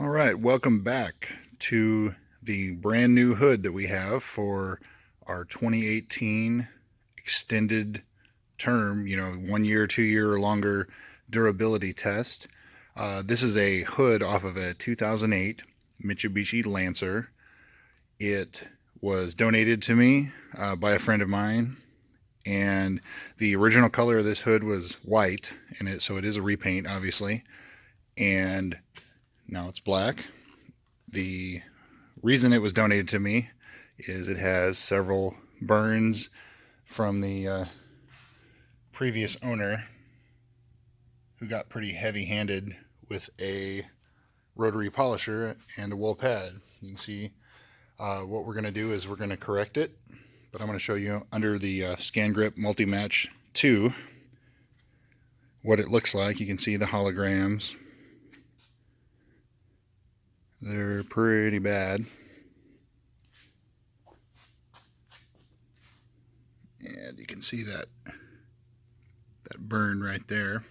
All right, welcome back to the brand new hood that we have for our 2018 extended term, 1 year, 2 year, or longer durability test. This is a hood off of a 2008 Mitsubishi Lancer. It was donated to me by a friend of mine, and the original color of this hood was white, so it is a repaint, obviously, and now it's black. The reason it was donated to me is it has several burns from the previous owner, who got pretty heavy-handed with a rotary polisher and a wool pad. You can see what we're going to do is we're going to correct it, but I'm going to show you under the Scan Grip Multi-Match 2 what it looks like. You can see the holograms. They're pretty bad. And you can see that burn right there.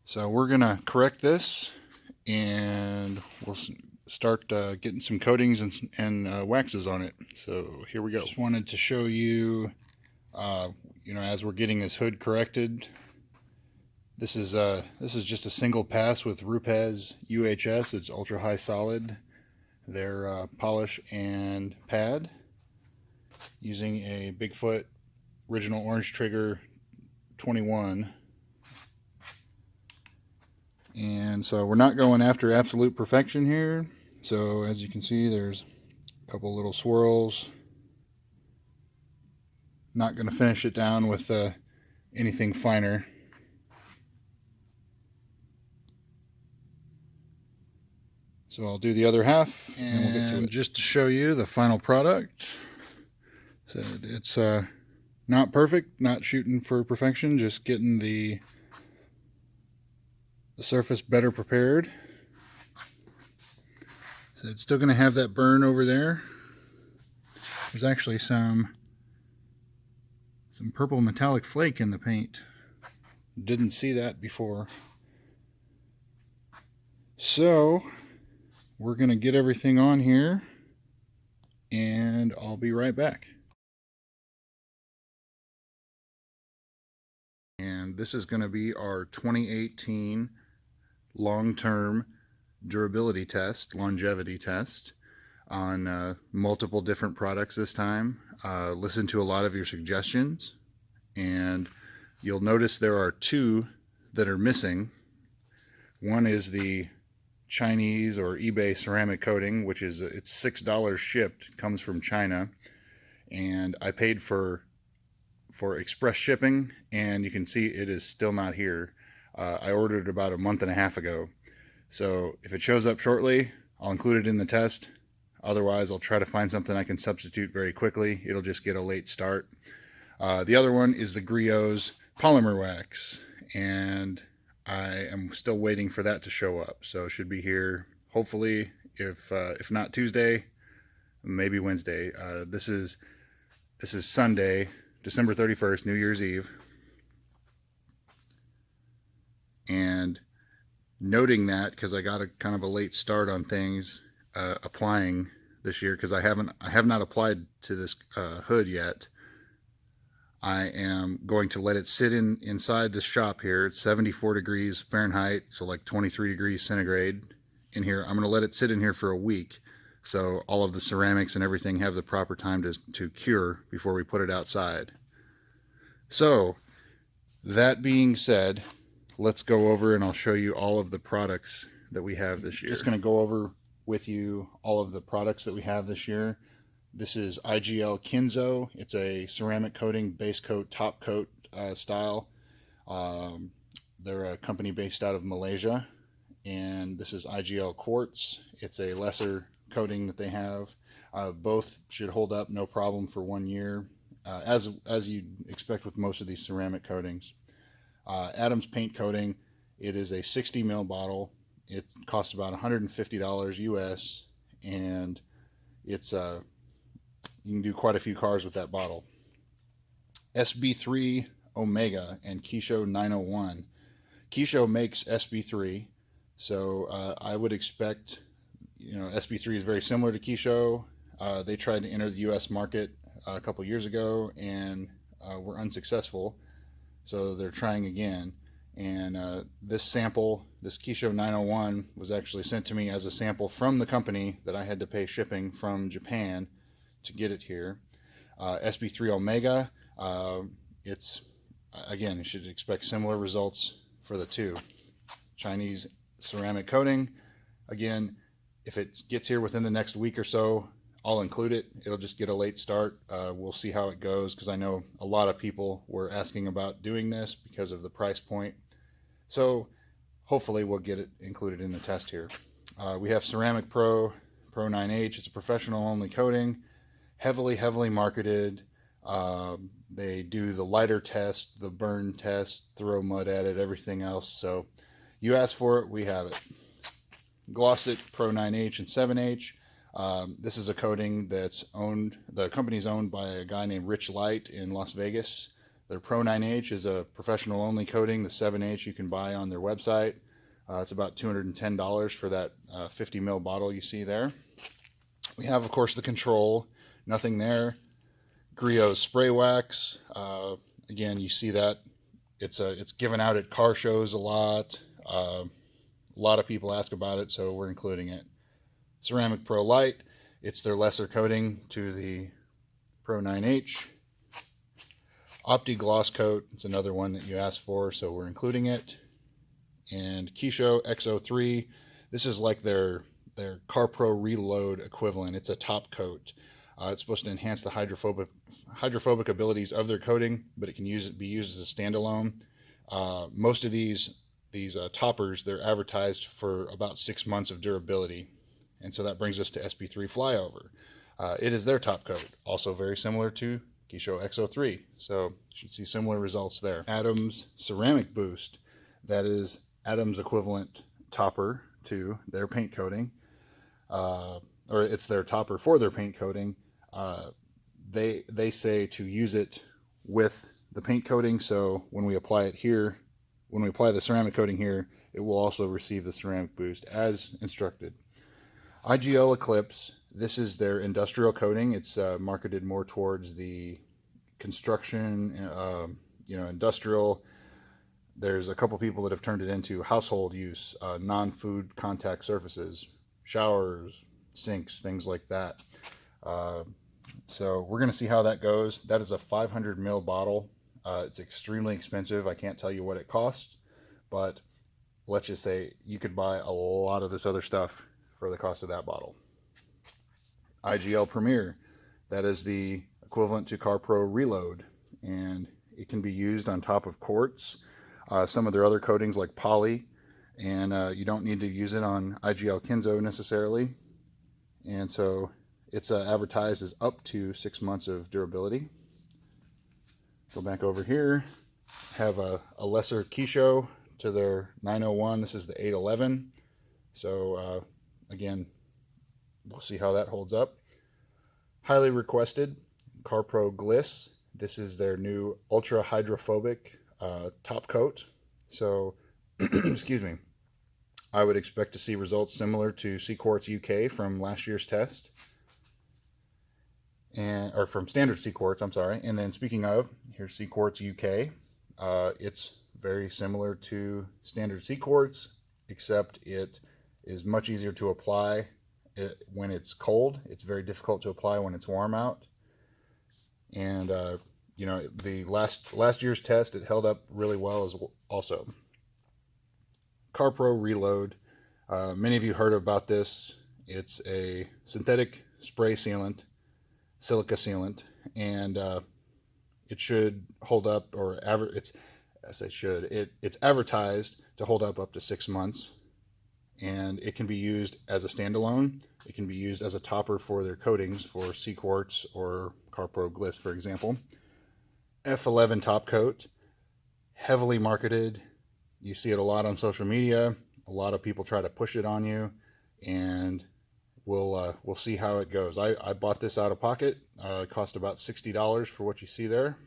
So we're gonna correct this, and we'll start getting some coatings and waxes on it. So here we go. Just wanted to show you, as we're getting this hood corrected. This is just a single pass with Rupes UHS. It's ultra high solid. Their polish and pad, using a Bigfoot original orange trigger 21. And so we're not going after absolute perfection here. So as you can see, there's a couple little swirls. Not going to finish it down with anything finer. So I'll do the other half, and then we'll get to it. Just to show you the final product. So it's not perfect, not shooting for perfection, just getting the surface better prepared. So it's still going to have that burn over there. There's actually some purple metallic flake in the paint. Didn't see that before. So we're going to get everything on here, and I'll be right back. And this is going to be our 2018 long-term durability test, longevity test, on multiple different products this time. Listen to a lot of your suggestions, and you'll notice there are two that are missing. One is the Chinese or eBay ceramic coating, which is it's $6 shipped, comes from China, and I paid for express shipping, and you can see it is still not here. I ordered it about a month and a half ago, so if it shows up shortly, I'll include it in the test. Otherwise, I'll try to find something I can substitute very quickly. It'll just get a late start. The other one is the Griot's polymer wax, and I am still waiting for that to show up. So it should be here, hopefully, if not Tuesday, maybe Wednesday. This is Sunday, December 31st, New Year's Eve. And noting that, because I got a kind of a late start on things applying this year, because I have not applied to this hood yet. I am going to let it sit inside this shop here. It's 74 degrees Fahrenheit, so like 23 degrees centigrade in here. I'm going to let it sit in here for a week, so all of the ceramics and everything have the proper time to cure before we put it outside. So that being said, let's go over and I'll show you all of the products that we have this year. Just going to go over with you all of the products that we have this year. This is IGL Kenzo. It's a ceramic coating, base coat, top coat style. They're a company based out of Malaysia. And this is IGL Quartz. It's a lesser coating that they have. Both should hold up no problem for 1 year, as you'd expect with most of these ceramic coatings. Adams paint coating. It is a 60 ml bottle. It costs about $150 US, and it's you can do quite a few cars with that bottle. SB3 Omega and Keisho 901. Keisho makes SB3, so I would expect, SB3 is very similar to Keisho. They tried to enter the U.S. market a couple years ago and were unsuccessful, so they're trying again. And this sample, this Keisho 901, was actually sent to me as a sample from the company that I had to pay shipping from Japan to get it here. SB3 Omega, it's, again, you should expect similar results for the two. Chinese ceramic coating, again, if it gets here within the next week or so, I'll include it. It'll just get a late start. We'll see how it goes, because I know a lot of people were asking about doing this because of the price point. So hopefully we'll get it included in the test here. We have Ceramic Pro 9H. It's a professional only coating, heavily marketed. They do the lighter test, the burn test, throw mud at it, everything else. So you asked for it, we have it. Glossit Pro 9H and 7H. This is a coating that's owned, the company's owned by a guy named Rich Light in Las Vegas. Their Pro 9H is a professional only coating. The 7H you can buy on their website. It's about $210 for that 50 ml bottle you see there. We have, of course, the control, nothing there. Griot's spray wax. Again, you see that it's given out at car shows a lot. A lot of people ask about it, so we're including it. Ceramic Pro Light. It's their lesser coating to the Pro 9H. Opti Gloss Coat, it's another one that you asked for, so we're including it. And Keisho XO3, this is like their CarPro Reload equivalent. It's a top coat. It's supposed to enhance the hydrophobic abilities of their coating, but it can be used as a standalone. Most of these toppers, they're advertised for about 6 months of durability. And so that brings us to SB3 Flyover. It is their top coat, also very similar to Keisho XO3, so you should see similar results there. Adams Ceramic Boost, that is Adams equivalent topper to their paint coating, or it's their topper for their paint coating. They say to use it with the paint coating, so when we apply it here, when we apply the ceramic coating here, it will also receive the ceramic boost as instructed. IGL Eclipse, this is their industrial coating. It's marketed more towards the construction, industrial. There's a couple people that have turned it into household use, non-food contact surfaces, showers, sinks, things like that. So we're going to see how that goes. That is a 500 ml bottle. It's extremely expensive. I can't tell you what it costs, but let's just say you could buy a lot of this other stuff for the cost of that bottle. IGL Premier, that is the equivalent to CarPro Reload, and it can be used on top of quartz, some of their other coatings like poly, and you don't need to use it on IGL Kenzo necessarily. And so it's advertised as up to 6 months of durability. Go back over here, have a lesser Keisho to their 901. This is the 811. So again, we'll see how that holds up. Highly requested, CarPro Gliss. This is their new ultra hydrophobic top coat. So, excuse me, I would expect to see results similar to Sea Quartz UK from last year's test, or from standard Sea Quartz, I'm sorry. And then speaking of, here's Sea Quartz UK. It's very similar to standard Sea Quartz, except it is much easier to apply when it's cold. It's very difficult to apply when it's warm out. And the last year's test, it held up really well as also. CarPro Reload. Many of you heard about this. It's a synthetic spray sealant, silica sealant, and it should hold up, or it's advertised to hold up to 6 months. And it can be used as a standalone. It can be used as a topper for their coatings for Sea Quartz or CarPro Gliss, for example. F11 top coat, heavily marketed. You see it a lot on social media. A lot of people try to push it on you, and we'll see how it goes. I bought this out of pocket. It cost about $60 for what you see there.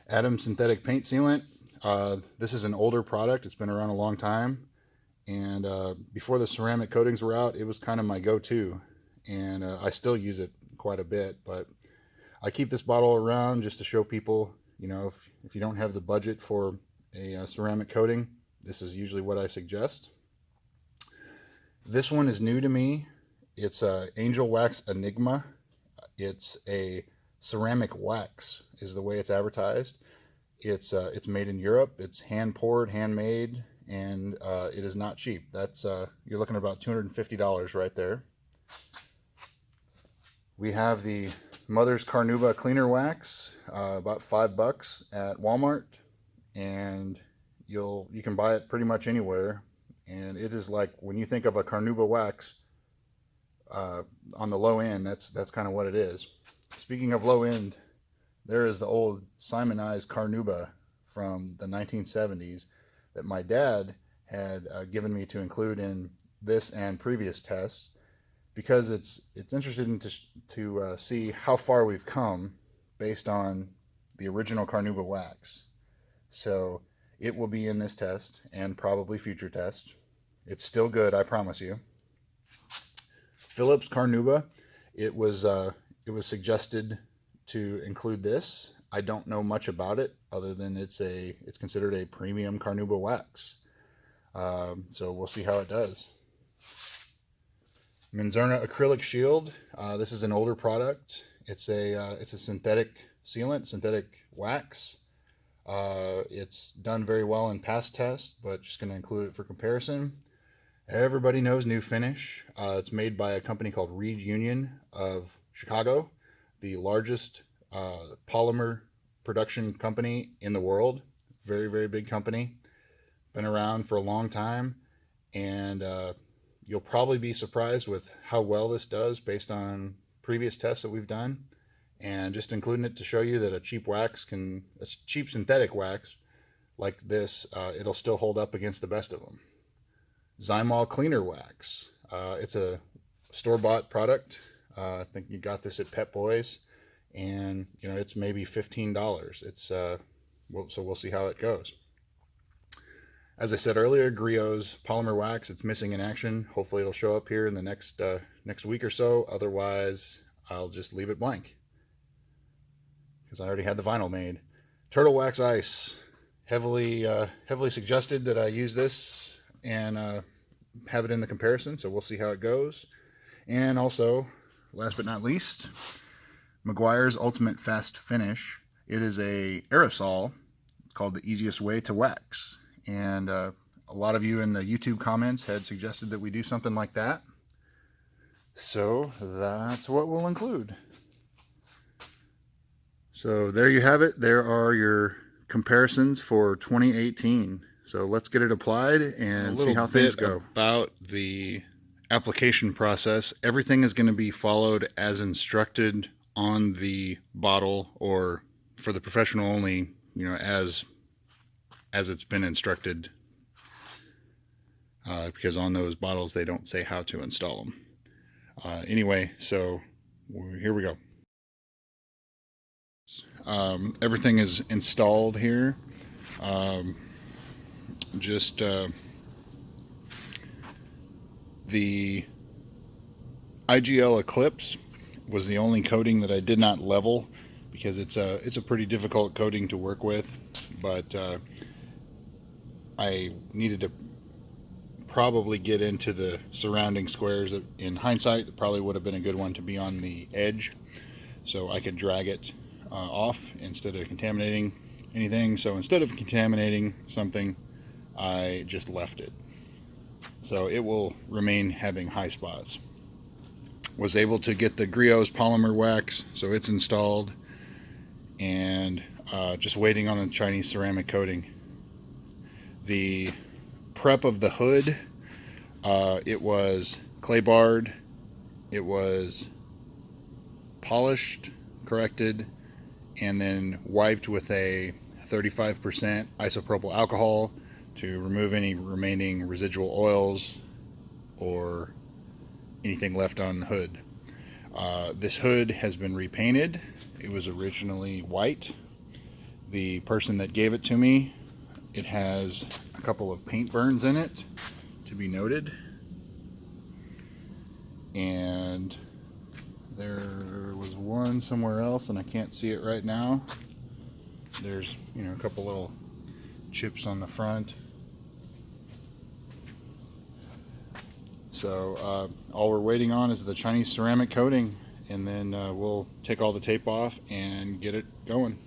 Adams synthetic paint sealant. This is an older product. It's been around a long time. And before the ceramic coatings were out, it was kind of my go-to. And I still use it quite a bit. But I keep this bottle around just to show people, you know, if you don't have the budget for a ceramic coating, this is usually what I suggest. This one is new to me. It's Angelwax Enigma. It's a ceramic wax, is the way it's advertised. It's made in Europe. It's hand poured, handmade, and it is not cheap. That's you're looking at about $250 right there. We have the Mother's Carnauba cleaner wax, about $5 at Walmart, and you can buy it pretty much anywhere. And it is like, when you think of a Carnauba wax, on the low end, that's kind of what it is. Speaking of low end, there is the old Simonized Carnauba from the 1970s that my dad had given me to include in this and previous tests, because it's interesting to see how far we've come based on the original Carnauba wax. So it will be in this test and probably future tests. It's still good, I promise you. Phillips Carnauba, it was suggested to include this. I don't know much about it other than it's considered a premium Carnauba wax. So we'll see how it does. Menzerna acrylic shield. This is an older product. It's a synthetic sealant, synthetic wax. It's done very well in past tests, but just going to include it for comparison. Everybody knows New Finish. It's made by a company called Reed Union of Chicago, the largest polymer production company in the world. Very, very big company. Been around for a long time, and you'll probably be surprised with how well this does based on previous tests that we've done. And just including it to show you that a cheap synthetic wax like this, it'll still hold up against the best of them. Zymol cleaner wax. It's a store-bought product. I think you got this at Pet Boys, and you know, it's maybe $15. So we'll see how it goes. As I said earlier, Griot's polymer wax, it's missing in action. Hopefully it'll show up here in the next week or so. Otherwise, I'll just leave it blank, because I already had the vinyl made. Turtle wax ice. Heavily suggested that I use this and have it in the comparison, so we'll see how it goes. And also, last but not least, Meguiar's Ultimate Fast Finish. It is a aerosol. It's called the easiest way to wax. And a lot of you in the YouTube comments had suggested that we do something like that. So that's what we'll include. So there you have it. There are your comparisons for 2018. So let's get it applied and see how things go. About the application process, everything is going to be followed as instructed on the bottle, or for the professional only, you know, as it's been instructed, because on those bottles they don't say how to install them. Anyway, so here we go. Everything is installed here. The IGL Eclipse was the only coating that I did not level, because it's a pretty difficult coating to work with, but I needed to probably get into the surrounding squares. In hindsight, it probably would have been a good one to be on the edge, so I could drag it off instead of contaminating anything. So instead of contaminating something, I just left it. So it will remain having high spots. Was able to get the Griot's polymer wax, so it's installed, and just waiting on the Chinese ceramic coating. The prep of the hood, it was clay barred, it was polished, corrected, and then wiped with a 35% isopropyl alcohol to remove any remaining residual oils or anything left on the hood. This hood has been repainted. It was originally white. The person that gave it to me It has a couple of paint burns in it to be noted, and there was one somewhere else and I can't see it right now. There's, you know, a couple little chips on the front. So all we're waiting on is the Chinese ceramic coating, and then we'll take all the tape off and get it going.